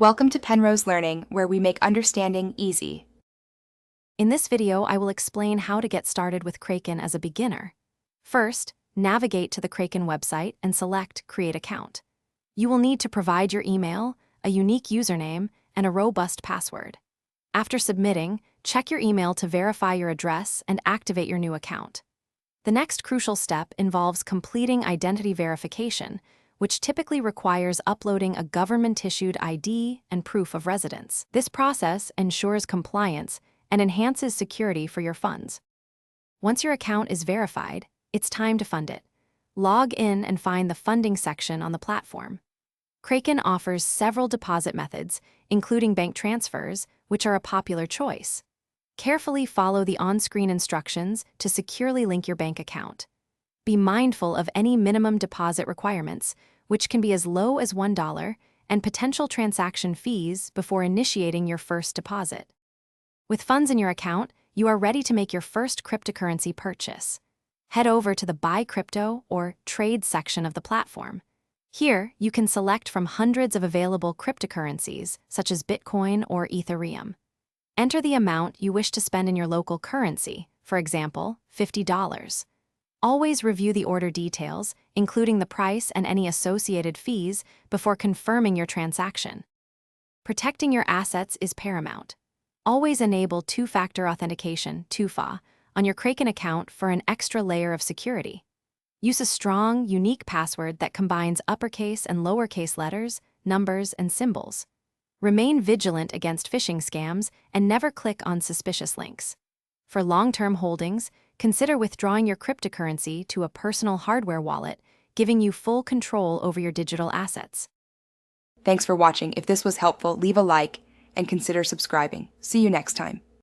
Welcome to Penrose Learning, where we make understanding easy. In this video, I will explain how to get started with Kraken as a beginner. First, navigate to the Kraken website and select Create Account. You will need to provide your email, a unique username, and a robust password. After submitting, check your email to verify your address and activate your new account. The next crucial step involves completing identity verification, which typically requires uploading a government-issued ID and proof of residence. This process ensures compliance and enhances security for your funds. Once your account is verified, it's time to fund it. Log in and find the funding section on the platform. Kraken offers several deposit methods, including bank transfers, which are a popular choice. Carefully follow the on-screen instructions to securely link your bank account. Be mindful of any minimum deposit requirements, which can be as low as $1, and potential transaction fees before initiating your first deposit. With funds in your account, you are ready to make your first cryptocurrency purchase. Head over to the Buy Crypto or Trade section of the platform. Here, you can select from hundreds of available cryptocurrencies, such as Bitcoin or Ethereum. Enter the amount you wish to spend in your local currency, for example, $50. Always review the order details, including the price and any associated fees, before confirming your transaction. Protecting your assets is paramount. Always enable two-factor authentication, 2FA, on your Kraken account for an extra layer of security. Use a strong, unique password that combines uppercase and lowercase letters, numbers, and symbols. Remain vigilant against phishing scams and never click on suspicious links. For long-term holdings, consider withdrawing your cryptocurrency to a personal hardware wallet, giving you full control over your digital assets. Thanks for watching. If this was helpful, leave a like and consider subscribing. See you next time.